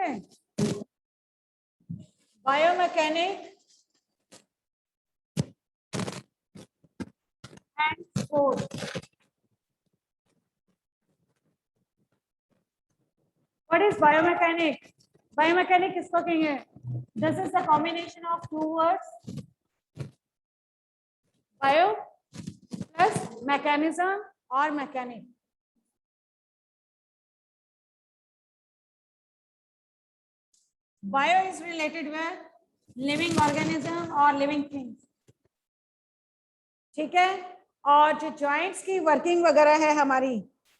बेटे? Biomechanic and sports. What is biomechanic? Biomechanic किसको कहेंगे? This is the combination of two words, bio plus mechanism और mechanic. Bio is related with living organism और living things. ठीक है. और जो जॉइंट्स की वर्किंग वगैरह है हमारी,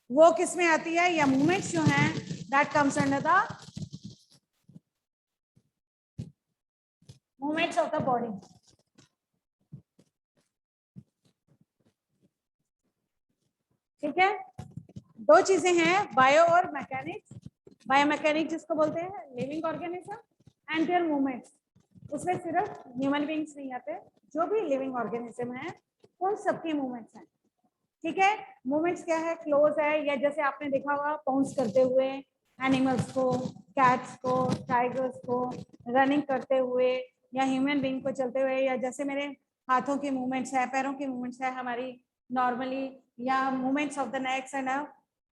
वो किस में आती है? या मूवमेंट्स जो हैं, that comes under the movements of the body. ठीक है. दो चीजें हैं, बायो और मैकेनिक्स. बायोमैकेनिक जिसको बोलते हैं living organism and their movements. उसमें सिर्फ ह्यूमन बीइंग्स नहीं आते, जो भी लिविंग ऑर्गेनिज्म है उन सबके मूवमेंट्स हैं. ठीक है. मूवमेंट्स क्या है? क्लोज है, या जैसे आपने देखा होगा पाउंस करते हुए एनिमल्स को, कैट्स को, टाइगर्स को, रनिंग करते हुए, या ह्यूमन बीइंग को चलते हुए, या जैसे मेरे हाथों की मूवमेंट्स है, पैरों की मूवमेंट्स है हमारी नॉर्मली, या movements of the next and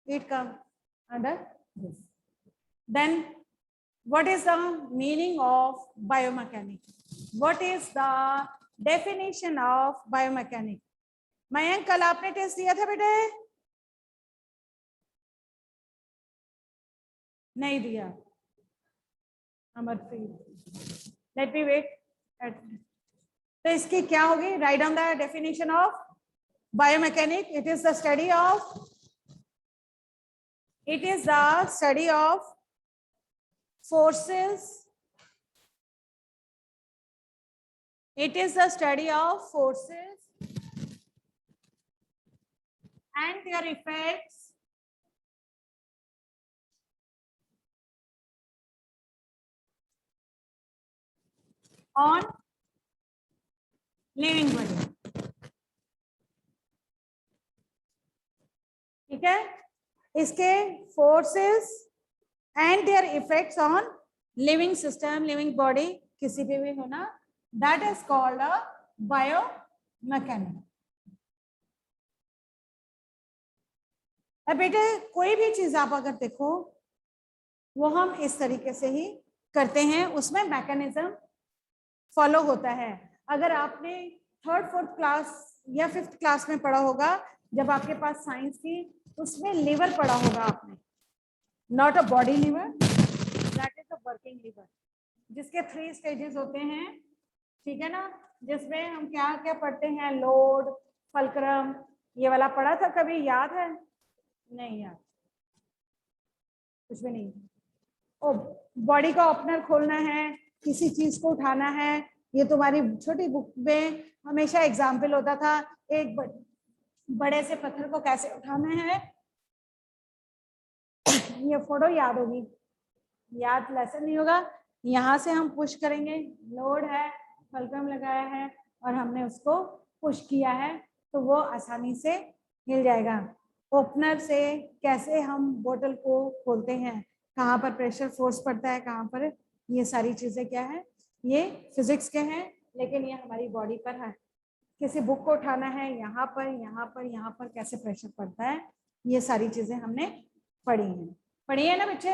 it come under this. Then what is the meaning of biomechanics? What is the definition of biomechanics? Mayank, कल आपने टेस्ट दिया था बेटे? नहीं दिया. Amarpreet, let me wait. तो इसकी क्या होगी? Right down the definition of biomechanic. It is the study of forces. It is the study of forces and their effects on living body. ठीक है. इसके forces and their effects on living system, living body, किसी पे भी होना, that is called a biomechanics. अब बेटे कोई भी चीज आप अगर देखो, वो हम इस तरीके से ही करते हैं, उसमें मैकेनिज्म फॉलो होता है. अगर आपने 3rd 4th क्लास या 5th क्लास में पढ़ा होगा, जब आपके पास साइंस थी, उसमें लिवर पढ़ा होगा आपने. Not a body liver, that is a working liver, जिसके 3 stages होते हैं. ठीक है ना. जिसमें हम क्या क्या पढ़ते हैं? लोड, फल्क्रम, ये वाला पढ़ा था कभी? याद है? नहीं याद, कुछ भी नहीं. ओ, बॉडी का ओपनर खोलना है, किसी चीज को उठाना है, ये तुम्हारी छोटी बुक में हमेशा एग्जाम्पल होता था. एक बड़े से पत्थर को कैसे उठाना है, ये फोटो याद होगी. याद लेसन नहीं होगा. यहाँ से हम पुश करेंगे, लोड है, फल्क्रम लगाया है और हमने उसको पुश किया है, तो वो आसानी से हिल जाएगा. ओपनर से कैसे हम बोतल को खोलते हैं, कहाँ पर प्रेशर फोर्स पड़ता है, कहाँ पर, ये सारी चीजें क्या है? ये फिजिक्स के हैं, लेकिन ये हमारी बॉडी पर है. किसी बुक को उठाना है, यहाँ पर, यहाँ पर, यहाँ पर कैसे प्रेशर पड़ता है, ये सारी चीजें हमने पढ़ी है ना बच्चे?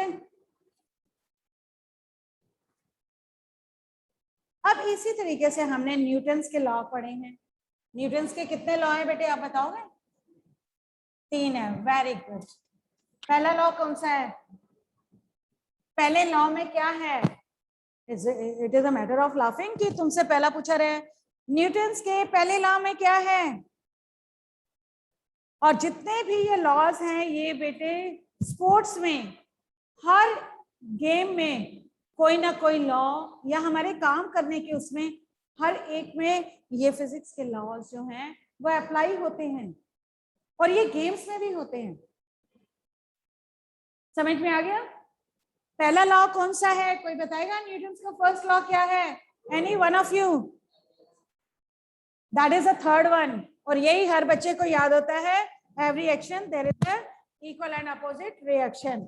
अब इसी तरीके से हमने न्यूटन्स के लॉ पढ़े हैं. न्यूटन्स के कितने लॉ हैं बेटे, आप बताओगे? 3 है. Very good. पहला लॉ कौन सा है? पहले लॉ में क्या है? It is a matter of laughing कि तुमसे पहला पूछा रहे. न्यूटन्स के पहले लॉ में क्या है? और जितने भी ये लॉज हैं, ये बेटे स्पोर्ट्स में, हर गेम में कोई ना कोई लॉ, या हमारे काम करने के उसमें हर एक में ये फिजिक्स के लॉज जो हैं वो अप्लाई होते हैं, और ये गेम्स में भी होते हैं. समझ में आ गया? पहला लॉ कौन सा है, कोई बताएगा? न्यूटन्स का फर्स्ट लॉ क्या है? Any one of you? That is the third one, और यही हर बच्चे को याद होता है. Every action there is a equal and opposite reaction.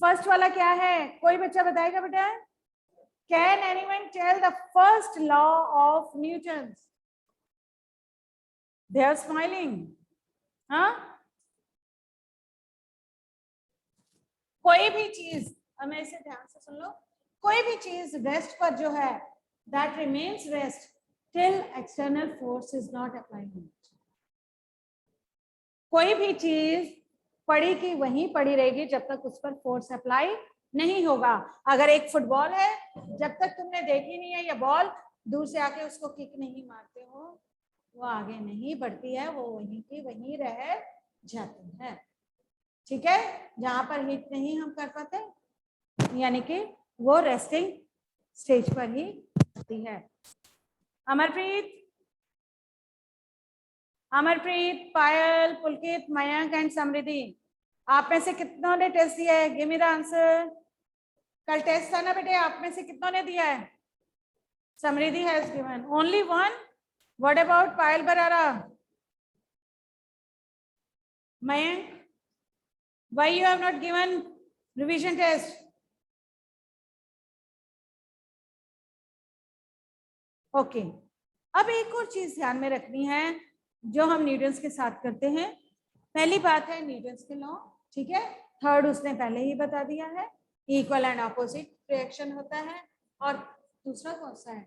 First वाला क्या है, कोई बच्चा बताएगा बेटा? Can anyone tell the first law of Newton? They are smiling. हाँ, कोई भी चीज, हमें इसे ध्यान से सुन लो, कोई भी चीज रेस्ट पर जो है, that remains rest till external force is not applied. कोई भी चीज पड़ी की वहीं पड़ी रहेगी जब तक उस पर फोर्स अप्लाई नहीं होगा। अगर एक फुटबॉल है, जब तक तुमने देखी नहीं है ये बॉल, दूर से आके उसको किक नहीं मारते हो, वो आगे नहीं बढ़ती है, वो वहीं की वहीं रह जाती है। ठीक है, जहां पर हिट नहीं हम कर पाते, यानी कि वो रेस्टिंग स्टेज पर ही आती है। अमरप्रीत, अमरप्रीत, पायल, पुलकित, मयंक एंड समृद्धि, आप में से कितनों ने टेस्ट दिया है? Give me the answer. कल टेस्ट था ना बेटे, आप में से कितनों ने दिया है? Samriddhi has given only one. What about Payal Barara? Mayank, why you have not given revision test? Okay, अब एक और चीज ध्यान में रखनी है जो हम न्यूटन्स के साथ करते हैं। पहली बात है न्यूटन्स के लॉ, ठीक है। थर्ड उसने पहले ही बता दिया है, इक्वल एंड ऑपोजिट रिएक्शन होता है। और दूसरा कौन सा है?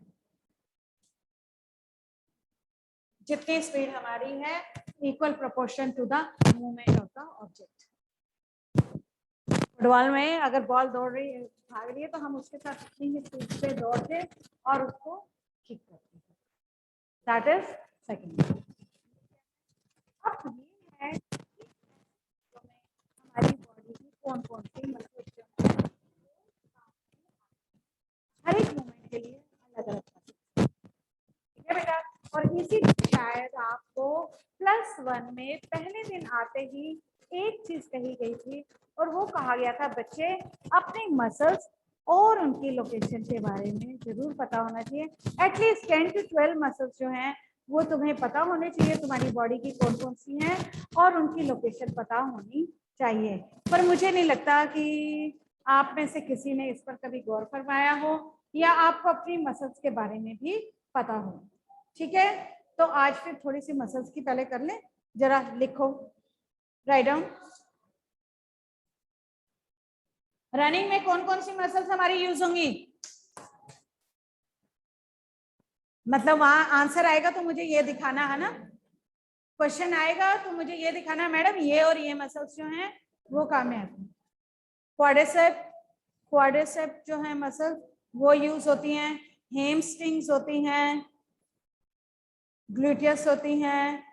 जितनी स्पीड हमारी है equal proportion to the movement of the object. Football में अगर बॉल दौड़ रही है, भाग रही है, तो हम उसके साथ इतनी ही स्पीड से दौड़ते और उसको किक करते हैं। That is second. अब ये है हमारी बॉडी की कौन कौन सी मसल्स हर एक मूवमेंट के लिए अलग अलग, ठीक है बेटा। और इसी शायद आपको +1 में पहले दिन आते ही एक चीज कही गई थी, और वो कहा गया था बच्चे अपने मसल्स और उनकी लोकेशन के बारे में जरूर पता होना चाहिए। एटलीस्ट 10 to 12 मसल्स जो हैं वो तुम्हें पता होने चाहिए, तुम्हारी बॉडी की कौन कौन सी हैं और उनकी लोकेशन पता होनी चाहिए। पर मुझे नहीं लगता कि आप में से किसी ने इस पर कभी गौर फरमाया हो या आपको अपनी मसल्स के बारे में भी पता हो। ठीक है, तो आज फिर थोड़ी सी मसल्स की पहले कर ले, जरा लिखो, राइट डाउन। रनिंग में कौन कौन सी मसल्स हमारी यूज होंगी? मतलब वहां आंसर आएगा तो मुझे ये दिखाना है ना, क्वेश्चन आएगा तो मुझे ये दिखाना मैडम ये और ये मसल्स जो हैं वो काम में आती हैं। क्वाड्रिसेप, क्वाड्रिसेप जो है मसल वो यूज होती हैं, हेमस्ट्रिंग्स होती हैं, ग्लूटियस होती हैं,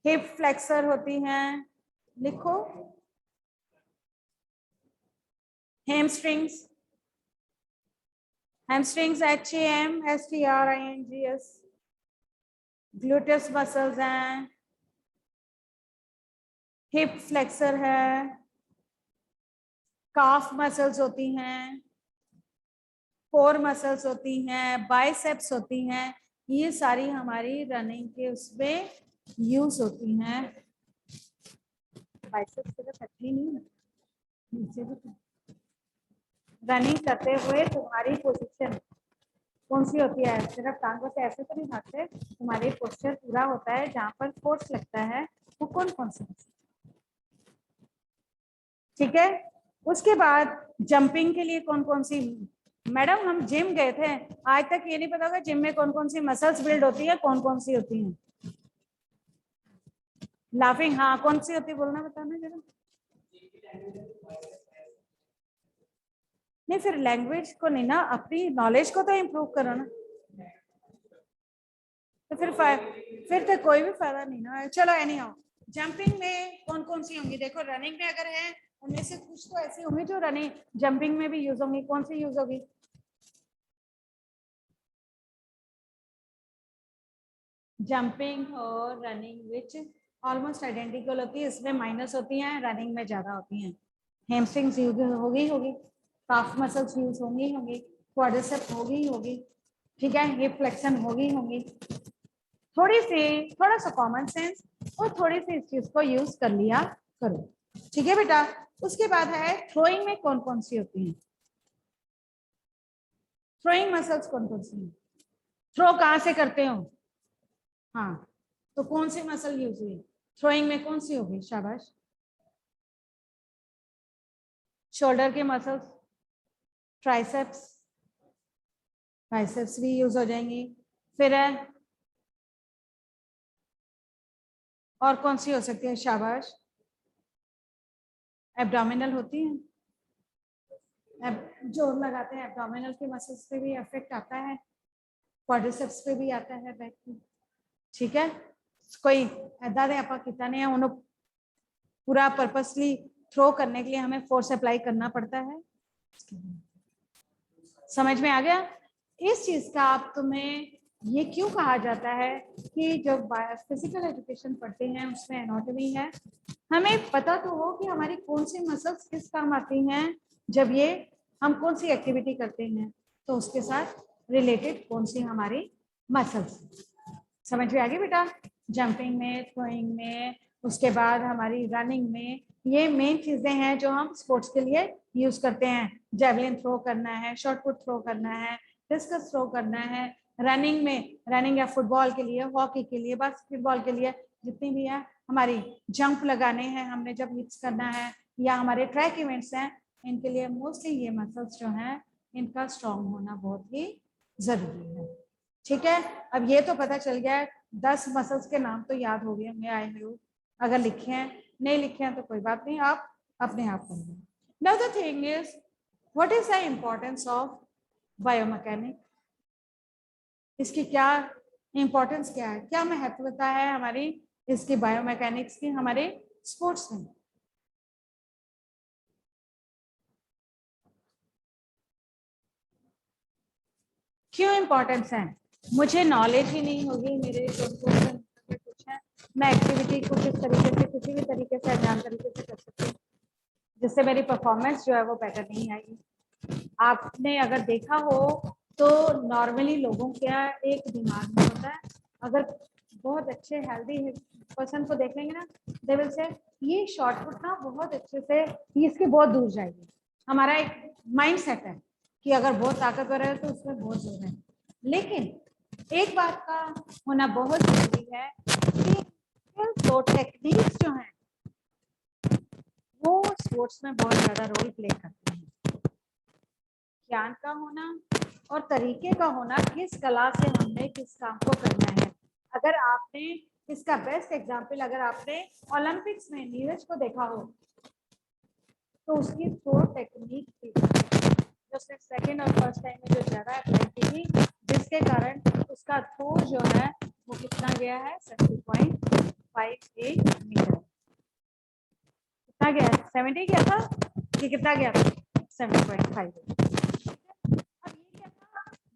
हिप फ्लेक्सर होती हैं, लिखो हेमस्ट्रिंग्स, hamstrings HAMSTRINGS, ग्लूटियस मसल्स हैं, हिप फ्लेक्सर है, काफ मसल्स होती हैं, कोर मसल्स होती हैं, बाइसेप्स होती हैं, ये सारी हमारी रनिंग के उसमें यूज होती हैं। बाइसेप्स सिर्फ अच्छी नहीं है, नीचे भी रनिंग करते हुए तुम्हारी पोजीशन कौन सी होती है? सिर्फ टांगों से ऐसे तो नहीं भागते, तुम्हारी पोस्चर पूरा होता है, जहां पर फोर्स लगता है वो कौन कौन सी? ठीक है, उसके बाद जंपिंग के लिए कौन कौन सी? मैडम हम जिम गए थे, आज तक ये नहीं पता होगा जिम में कौन कौन सी मसल्स बिल्ड होती है, कौन कौन सी होती हैं? लाफिंग, हाँ कौन सी होती है बोलना, बताना जरा। नहीं फिर लैंग्वेज को नहीं ना, अपनी नॉलेज को तो इम्प्रूव करो ना, तो फिर तो कोई भी फायदा नहीं ना। चलो एनी हाउ, जंपिंग में कौन कौन सी होंगी? देखो रनिंग में अगर है उनमें से कुछ तो ऐसी होंगी जो रनिंग जंपिंग में भी यूज होंगी। कौन सी यूज होगी? जंपिंग और रनिंग विच ऑलमोस्ट आइडेंटिकल होती है, इसमें माइनस होती हैं, रनिंग में ज्यादा होती हैं। हैमस्ट्रिंग्स यूज होगी होगी, काफ मसल्स यूज होंगी, क्वाड्रिसेप होगी, ठीक है, हिप फ्लेक्शन होगी। थोड़ा सा कॉमन सेंस और थोड़ी सी इस चीज को यूज कर लिया करो। ठीक है बेटा। उसके बाद है थ्रोइंग में कौन कौन सी होती हैं, थ्रोइंग मसल्स कौन कौन सी हैं, थ्रो कहाँ से करते हो, हाँ तो कौन सी मसल यूज हुई थ्रोइंग में, कौन सी होगी, शाबाश, शोल्डर के मसल्स, ट्राइसेप्स, बाइसेप्स भी यूज हो जाएंगी। फिर है और कौन सी हो सकती है, शाबाश, एब्डोमिनल होती है, जोर लगाते हैं एब्डोमिनल के मसल्स पे भी इफेक्ट आता है, क्वाड्रिसेप्स पे भी आता है बैक पे। ठीक है, कोई ऐदा दे आप किता नहीं है उन्होंने पूरा पर्पसली थ्रो करने के लिए हमें फोर्स अप्लाई करना पड़ता है। समझ में आ गया। इस चीज का आप तुम्हें ये क्यों कहा जाता है कि जब फिजिकल एजुकेशन पढ़ते हैं उसमें एनाटॉमी है, हमें पता तो हो कि हमारी कौन सी मसल्स किस काम आती हैं, जब ये हम कौन सी एक्टिविटी करते हैं तो उसके साथ रिलेटेड कौन सी हमारी मसल्स। समझ में आ गई बेटा, जंपिंग में, थ्रोइंग में, उसके बाद हमारी रनिंग में, ये मेन चीजें हैं जो हम स्पोर्ट्स के लिए यूज करते हैं। जेवलिन थ्रो करना है, शॉर्ट पुट थ्रो करना है, डिस्कस थ्रो करना है, रनिंग में, रनिंग या फुटबॉल के लिए, हॉकी के लिए, बास्केटबॉल के लिए, जितनी भी है हमारी जंप लगाने हैं हमने जब हिट्स करना है, या हमारे ट्रैक इवेंट्स हैं, इनके लिए मोस्टली ये मसल्स जो हैं इनका स्ट्रॉन्ग होना बहुत ही जरूरी है। ठीक है, अब ये तो पता चल गया 10 मसल्स के नाम तो याद हो गए होंगे आई होप, अगर लिखे हैं, नहीं लिखे हैं तो कोई बात नहीं, आप अपने आप करेंगे। Now the thing is what is the importance of biomechanic, इसकी क्या इम्पोर्टेंस, क्या है, क्या महत्वता है हमारी इसकी बायोमैकेनिक्स की हमारे स्पोर्ट्स में। क्यों इम्पोर्टेंस है, मुझे नॉलेज ही नहीं होगी, मेरे कुछ है, मैं एक्टिविटी को किस तरीके से, किसी भी तरीके से अज्ञान तरीके से कर सकती हूँ जिससे मेरी परफॉर्मेंस जो है वो बेटर नहीं आएगी। आपने अगर देखा हो तो नॉर्मली लोगों का एक दिमाग में होता है, अगर बहुत अच्छे हेल्दी पर्सन को देख लेंगे ना, दे विल से ये शॉर्टपुट ना बहुत अच्छे से ये इसके बहुत दूर जाएगी। हमारा एक माइंड सेट है कि अगर बहुत ताकतवर है तो उसमें बहुत दूर है, लेकिन एक बात का होना बहुत जरूरी है कि तो टेक्निक्स जो हैं वो स्पोर्ट्स में बहुत ज्यादा रोल प्ले करते हैं। ज्ञान का होना और तरीके का होना, किस कला से हमने किस काम को करना है। अगर आपने इसका बेस्ट एग्जांपल, अगर आपने ओलंपिक्स में नीरज को देखा हो तो उसकी थ्रो टेक्निक थी जो सिर्फ सेकंड और फर्स्ट टाइम में जो ज्यादा अप्लाई की थी, जिसके कारण उसका थ्रो जो है वो कितना गया है 70.58 मीटर, कितना गया, 70 गया था, ये कितना गया था 7.5।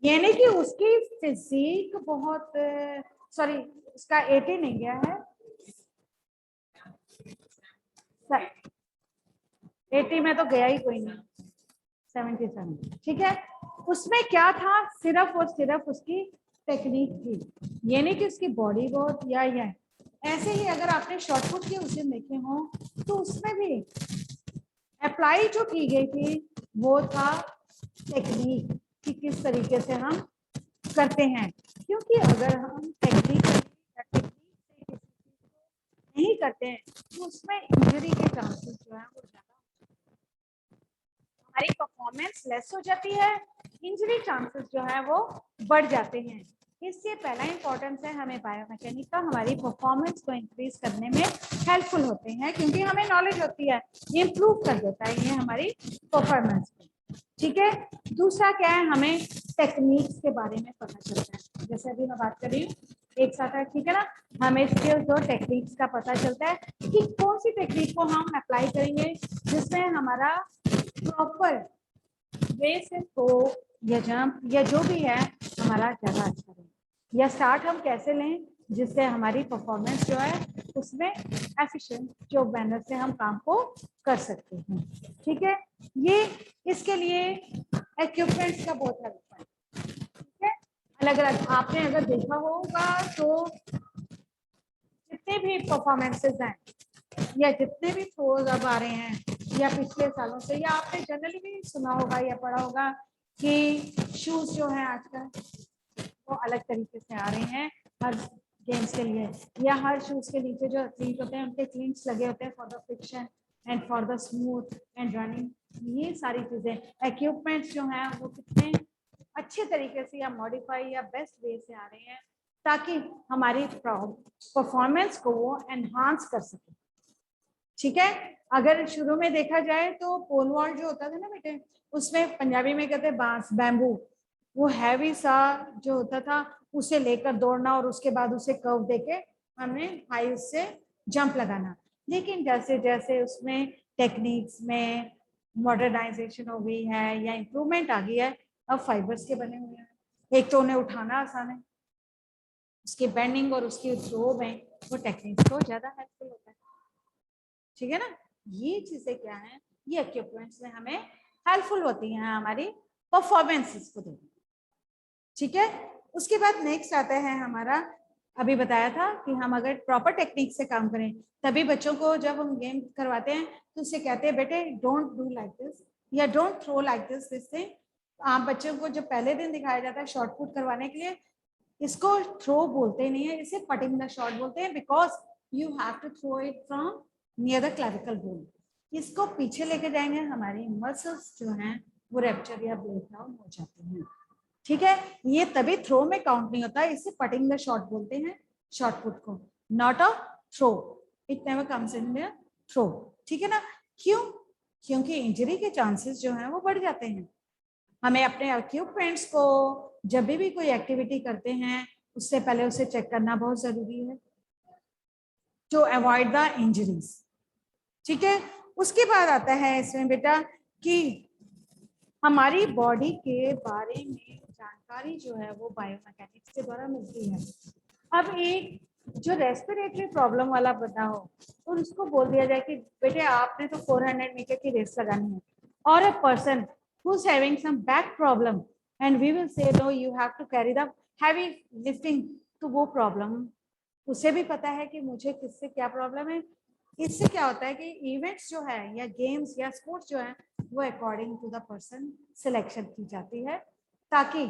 यानी कि उसकी फिजिक बहुत, सॉरी उसका 80 नहीं गया है, 80 में तो गया ही कोई नहीं, 77। ठीक है, उसमें क्या था, सिर्फ और सिर्फ उसकी टेक्निक थी, यानी कि उसकी बॉडी बहुत या ऐसे ही अगर आपने शॉर्टपुट के उसे देखे हो तो उसमें भी अप्लाई जो की गई थी वो था टेक्निक कि किस तरीके से हम करते हैं, क्योंकि अगर हम टेक्निक से नहीं करते हैं तो उसमें इंजरी के चांसेस जो है वो ज्यादा, हमारी परफॉर्मेंस लेस हो जाती है, इंजरी चांसेस जो है वो बढ़ जाते हैं। इससे पहला इंपॉर्टेंस है हमें बायोमैकेनिक का, हमारी परफॉर्मेंस को इंक्रीज करने में हेल्पफुल होते हैं, क्योंकि हमें नॉलेज होती है, ये इंप्रूव कर देता है ये हमारी परफॉर्मेंस को। ठीक है, दूसरा क्या है, हमें टेक्निक्स के बारे में पता चलता है, जैसे अभी मैं बात कर रही हूँ एक साथ है, ठीक है ना, हमें स्किल्स और टेक्निक्स का पता चलता है कि कौन सी टेक्निक को हम अप्लाई करेंगे जिसमें हमारा प्रॉपर वे से थ्रो या जंप या जो भी है हमारा ज्यादा अच्छा रहे, या स्टार्ट हम कैसे लें जिससे हमारी परफॉर्मेंस जो है उसमें एफिशिएंट जो मैनर से हम काम को कर सकते हैं। ठीक है, ये इसके लिए इक्विपमेंट्स का बहुत हेल्प है। ठीक है, अलग अलग आपने अगर देखा होगा तो जितने भी परफॉर्मेंसेस हैं या जितने भी थ्रोज अब आ रहे हैं या पिछले सालों से, या आपने जनरली भी सुना होगा या पढ़ा होगा कि शूज जो है आजकल वो अलग तरीके से आ रहे हैं हर गेम्स के लिए, या हर शूज के नीचे जो एथलीट होते हैं उनके क्लिंक्स लगे होते हैं for the friction and for the smooth and running. ये सारी चीजें इक्विपमेंट्स जो हैं वो कितने अच्छे तरीके से या मॉडिफाई या बेस्ट वे से आ रहे हैं ताकि हमारी परफॉर्मेंस को वो एनहांस कर सके। ठीक है, अगर शुरू में देखा जाए तो पोल वॉल्ट जो होता था ना बेटे, उसमें पंजाबी में कहते हैं बांस, बैम्बू, वो हैवी सा जो होता था उसे लेकर दौड़ना और उसके बाद उसे कर्व देके हमने हाई उससे जंप लगाना। लेकिन जैसे जैसे उसमें टेक्निक्स में मॉडर्नाइजेशन हो गई है या इम्प्रूवमेंट आ गई है, अब फाइबर्स के बने हुए हैं। एक तो उन्हें उठाना आसान है, उसकी बेंडिंग और उसकी थ्रो में वो टेक्निक्स को ज्यादा हेल्पफुल होता है। ठीक है ना, ये चीजें क्या है, ये इक्विपमेंट्स में हमें हेल्पफुल होती हैं हमारी परफॉर्मेंसेस को देने। ठीक है, उसके बाद नेक्स्ट आता है हमारा, अभी बताया था कि हम अगर प्रॉपर टेक्निक से काम करें तभी बच्चों को जब हम गेम करवाते हैं तो उससे कहते हैं बेटे डोंट डू लाइक दिस या डोंट थ्रो लाइक दिस। इससे आप बच्चों को जब पहले दिन दिखाया जाता है शॉर्ट पुट करवाने के लिए, इसको थ्रो बोलते नहीं है, इसे पटिंग द शॉट बोलते हैं, because you have to throw it from near the clavicle bone. इसको पीछे लेके जाएंगे, हमारी मसल्स जो हैं वो रैप्चर या ब्रेक डाउन हो जाती हैं। ठीक है, ये तभी थ्रो में काउंट नहीं होता है, इसे पटिंग द शॉट बोलते हैं शॉर्ट पुट को, not a throw, it never comes in the throw. ठीक है ना, क्यों? क्योंकि इंजरी के चांसेस जो हैं वो बढ़ जाते हैं। हमें अपने इक्विपमेंट्स को जब भी कोई एक्टिविटी करते हैं उससे पहले उसे चेक करना बहुत जरूरी है टू अवॉइड द इंजरीज। ठीक है, उसके बाद आता है इसमें बेटा कि हमारी बॉडी के बारे में जानकारी जो है वो बायोमैकेनिक्स के द्वारा मिलती है। अब एक जो रेस्पिरेटरी प्रॉब्लम वाला बंदा हो और उसको बोल दिया जाए कि बेटे आपने तो 400 मीटर की रेस लगानी है, और a person who's having some back problem and we will say no you have to carry the heavy lifting, तो वो प्रॉब्लम उसे भी पता है कि मुझे किससे क्या प्रॉब्लम है। इससे क्या होता है कि इवेंट्स जो है या गेम्स या स्पोर्ट्स जो है वो according to the person selection की जाती है ताकि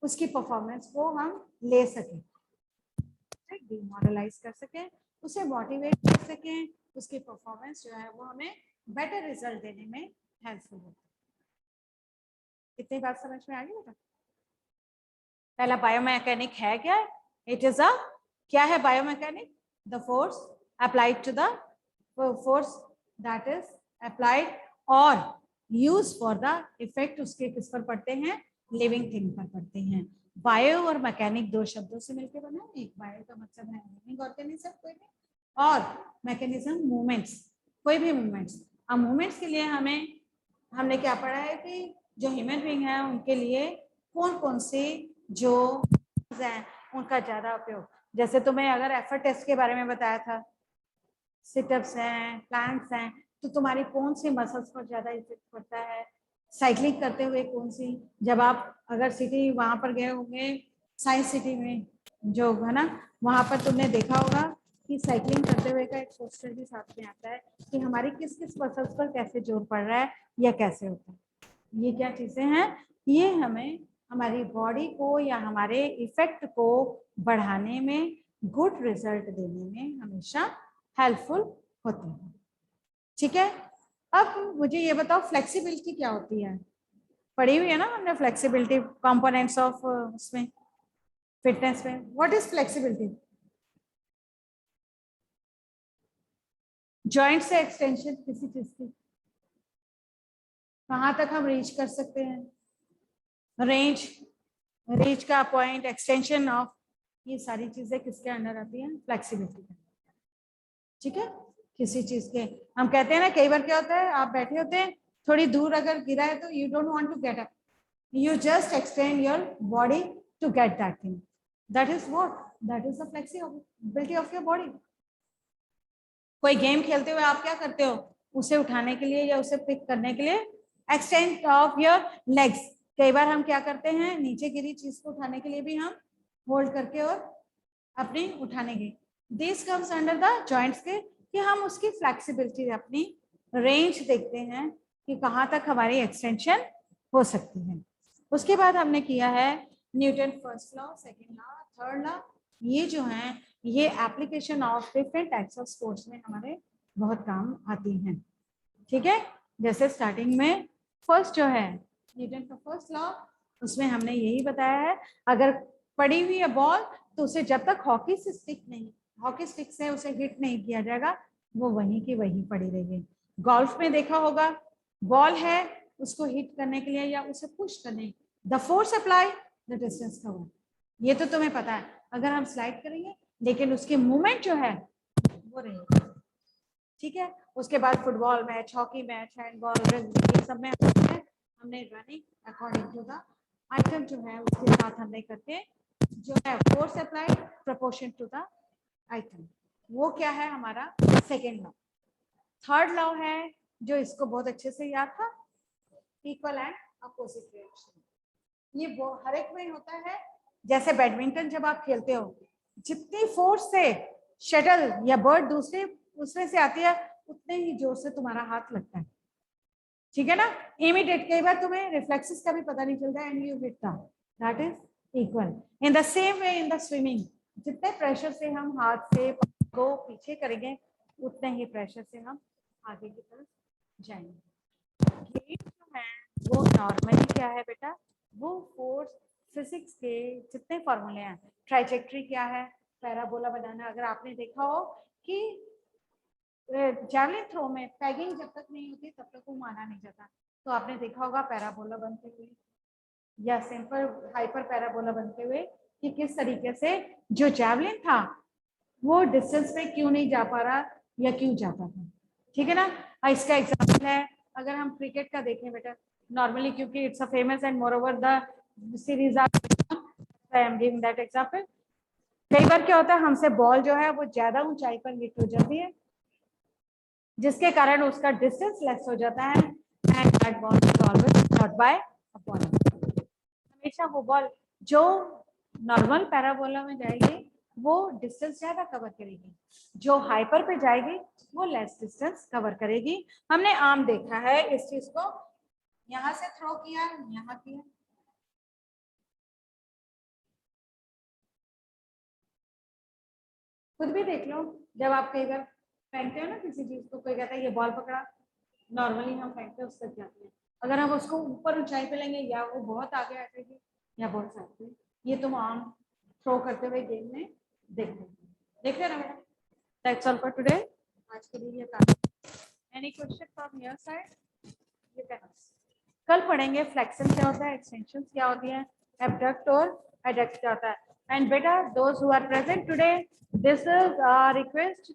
उसकी परफॉर्मेंस को हम ले सकें, डिमोरलाइज कर सकें, उसे मोटिवेट कर सकें, उसकी परफॉर्मेंस जो है वो हमें बेटर रिजल्ट देने में हेल्पफुल होती है। इतनी बात समझ में आ गई बेटा? पहला बायोमैकेनिक है क्या? इट इज अ, क्या है biomechanic? The force applied to the force that is applied और यूज फॉर द इफेक्ट उसके किस पर पड़ते हैं? लिविंग थिंग पर पड़ते हैं। बायो और मैकेनिक दो शब्दों से मिलकर बना। एक बायो का मतलब है लिविंग ऑर्गेनिज्म कोई भी, और मैकेनिज्म मूवमेंट्स, कोई भी मूवमेंट्स। अब मूवमेंट्स के लिए हमने क्या पढ़ा है कि जो ह्यूमन बीइंग है उनके लिए कौन कौन से जो हैं उनका ज्यादा उपयोग, जैसे तुम्हें अगर एफर्ट टेस्ट के बारे में बताया था, सिटअप्स हैं, प्लैंक्स हैं, तो तुम्हारी कौन सी मसल्स पर ज्यादा इफेक्ट पड़ता है? साइकिलिंग करते हुए कौन सी, जब आप अगर सिटी वहां पर गए होंगे साइंस सिटी में जो है ना, वहां पर तुमने देखा होगा कि साइकिलिंग करते हुए का एक पोस्टर भी साथ में आता है कि हमारी किस किस मसल्स पर कैसे जोर पड़ रहा है या कैसे होता है। ये क्या चीजें हैं? ये हमें हमारी बॉडी को या हमारे इफेक्ट को बढ़ाने में, गुड रिजल्ट देने में हमेशा हेल्पफुल होते हैं। ठीक है, अब मुझे ये बताओ फ्लेक्सिबिलिटी क्या होती है? पढ़ी हुई है ना हमने फ्लेक्सिबिलिटी कंपोनेंट्स ऑफ उसमें फिटनेस में। What is flexibility? जॉइंट से एक्सटेंशन किसी चीज की, कहाँ तक हम रीच कर सकते हैं, रेंज, रीच का पॉइंट, एक्सटेंशन ऑफ, ये सारी चीजें किसके अंडर आती हैं? फ्लेक्सिबिलिटी। ठीक है, किसी चीज के, हम कहते हैं ना कई बार क्या होता है आप बैठे होते हैं थोड़ी दूर अगर गिरा है तो you don't want to get up, you just extend your body to get that thing. That is what? That is the flexibility of your body. कोई गेम खेलते हुए आप क्या करते हो? उसे उठाने के लिए या उसे पिक करने के लिए एक्सटेंड ऑफ योर लेग्स। कई बार हम क्या करते हैं, नीचे गिरी चीज को उठाने के लिए भी हम होल्ड करके और अपने उठाने के, this comes under the joints के कि हम उसकी फ्लेक्सिबिलिटी, अपनी रेंज देखते हैं कि कहाँ तक हमारी एक्सटेंशन हो सकती है। उसके बाद हमने किया है Newton first law, second law, third law. ये जो है ये application of different types of sports में हमारे बहुत काम आती हैं। ठीक है, जैसे स्टार्टिंग में फर्स्ट जो है न्यूटन का फर्स्ट लॉ, उसमें हमने यही बताया है अगर पड़ी हुई है बॉल तो उसे जब तक हॉकी स्टिक से उसे हिट नहीं किया जाएगा वो वहीं की वहीं पड़ी रहेगी। गोल्फ में देखा होगा, बॉल है, उसको हिट करने के लिए या उसे पुश करने, the force apply the distance cover, ये तो तुम्हें पता है। अगर हम स्लाइड करेंगे लेकिन उसकी मूवमेंट जो है वो रहेगी। ठीक है, उसके बाद football match, hockey match, handball, ये सब में हमने running according to the item जो है उसके साथ हमने करके जो है force apply proportion to the item, वो क्या है हमारा सेकेंड लॉ। थर्ड लॉ है जो इसको बहुत अच्छे से याद था, इक्वल एंड अपोजिट रिएक्शन। ये हर एक में होता है। जैसे बैडमिंटन जब आप खेलते हो, जितनी फोर्स से शटल या बर्ड दूसरे उसमें से आती है उतने ही जोर से तुम्हारा हाथ लगता है। ठीक है ना, इमीडिएट, कई बार तुम्हें रिफ्लेक्सेस का भी पता नहीं चलता and you hit that is equal. In the same way in the swimming, जितने प्रेशर से हम हाथ से को पीछे करेंगे उतने ही प्रेशर से हम आगे की तरफ जाएंगे। ये जो है वो नॉर्मली क्या है बेटा, वो फोर्स फिजिक्स के जितने फॉर्मूले हैं, ट्राइजेक्टरी क्या है, पैराबोला बनाना। अगर आपने देखा हो कि जैवलिन थ्रो में पैगिंग जब तक नहीं होती तब तक वो माना नहीं जाता, तो आपने देखा होगा पैराबोला बनते हुए या सिंपल हाइपर पैराबोला बनते हुए कि किस तरीके से जो जैवलिन था वो डिस्टेंस में क्यों नहीं जा पा रहा या क्यों जाता था। ठीक है ना, इसका एग्जाम्पल है अगर हम क्रिकेट का देखें बेटा, नॉर्मली क्योंकि it's a famous and more over the series I am giving that example. कई बार क्या होता है हमसे बॉल जो है वो ज्यादा ऊंचाई पर हिट हो जाती है जिसके कारण उसका डिस्टेंस लेस हो जाता है and that ball is always caught by a bowler. हमेशा वो बॉल जो नॉर्मल पैराबोला में जाएगी वो डिस्टेंस ज्यादा कवर करेगी, जो हाइपर पे जाएगी वो लेस डिस्टेंस कवर करेगी। हमने आम देखा है इस चीज को, यहां से थ्रो किया, यहां किया, खुद भी देख लो। जब आप कई बार फेंकते हो ना किसी चीज को, कोई कहता है ये बॉल पकड़ा, नॉर्मली हम फेंकते हैं उससे जाते हैं, अगर हम उसको ऊपर ऊंचाई पे लेंगे या वो बहुत आगे आ जाएगी या बहुत साइड पे, ये तुम आम थ्रो करते हुए गेम में देख रहे ना बेटा। दैट्स ऑल फॉर टुडे, आज के लिए ये काफी। Any question from your side? You can ask. कल पढ़ेंगे फ्लेक्शन क्या होता है, एक्सटेंशन क्या होती है, एबडक्ट और एडक्ट क्या होता है। एंड बेटा those who are present today, this is request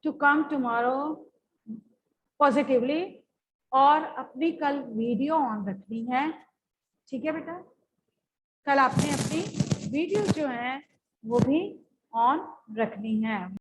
to come tomorrow positively और अपनी कल वीडियो ऑन रखनी है। ठीक है बेटा, कल आपने अपनी वीडियो जो है वो भी ऑन रखनी है।